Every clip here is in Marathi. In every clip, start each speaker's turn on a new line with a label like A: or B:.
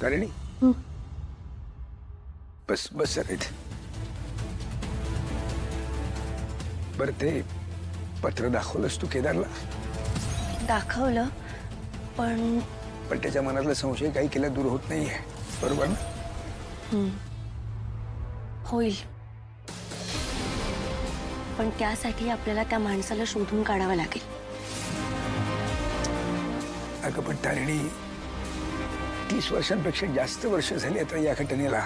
A: तारिणी बस बस जरा इथे. बरं ते पत्र दाखवलंस तू केदारला?
B: दाखवलं पण
A: पण त्याच्या मनातला संशय काही केला दूर होत नाहीये, बरोबर ना?
B: होईल, पण त्यासाठी आपल्याला त्या माणसाला शोधून काढावं लागेल.
A: अगं पण तारिणी 30 वर्षांपेक्षा जास्त वर्ष झाली आता या घटनेला.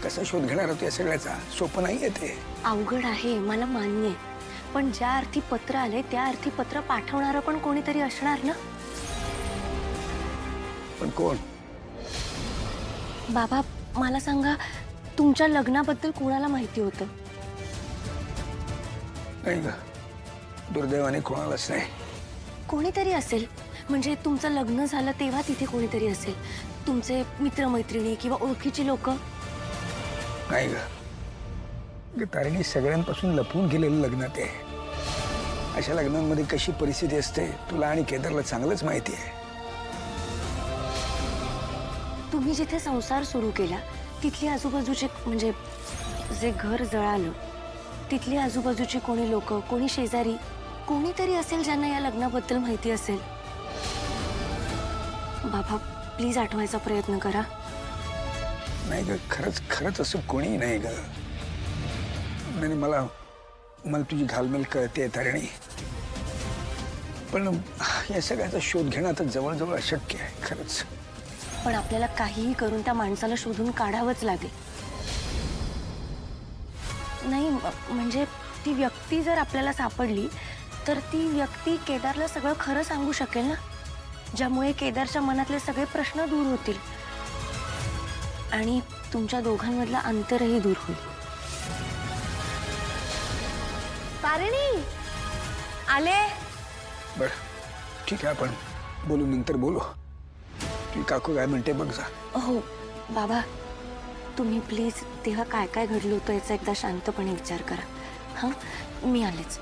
A: कसा शोध घेणार होतो या सगळ्याचा? सोपं नाहीये ते.
B: अवघड आहे, मला मान्य आहे, पण ज्या अर्थी पत्र आले त्या अर्थी पत्र पाठवणारं पण कोणीतरी असणार ना.
A: पण कोण?
B: बाबा मला सांगा, तुमच्या लग्नाबद्दल कोणाला माहिती होतं?
A: नाही ग, दुर्दैवाने कोणालाच नाही.
B: कोणीतरी असेल, म्हणजे तुमचं लग्न झालं तेव्हा तिथे कोणीतरी असेल, तुमचे मित्रमैत्रिणी किंवा ओळखीची लोक.
A: नाही ग, तारिणी सगळ्यांपासून लपवून गेलेलं लग्नात आहे. अशा लग्नांमध्ये कशी परिस्थिती असते तुला आणि केदारला चांगलंच माहिती आहे.
B: तुम्ही जिथे संसार सुरू केला तिथली आजूबाजूचे, म्हणजे जे घर जळालं तिथली आजूबाजूची कोणी लोक, कोणी शेजारी, कोणीतरी असेल ज्यांना या लग्नाबद्दल माहिती असेल. बाबा प्लीज आठवायचा प्रयत्न करा.
A: नाही ग, खरंच खरंच असं कोणीही नाही ग. नाही मला मला तुझी घालमेल कळते तारिणी, पण या सगळ्याचा शोध घेणं आता जवळजवळ अशक्य आहे खरंच.
B: पण आपल्याला काहीही करून त्या माणसाला शोधून काढावंच लागेल. नाही म्हणजे ती व्यक्ती जर आपल्याला सापडली तर ती व्यक्ती केदारला सगळं खरं सांगू शकेल ना, ज्यामुळे केदारच्या मनातले सगळे प्रश्न दूर होतील आणि तुमच्या दोघांमधला अंतरही दूर होईल. तारिणी आले.
A: बर ठीक आहे, आपण बोलू, नंतर बोलू. तुझी काकू काय म्हणते बघ जा.
B: हो बाबा, तुम्ही प्लीज तेव्हा काय काय घडलं होतं याचा एकदा शांतपणे विचार करा. हां मी आलेच.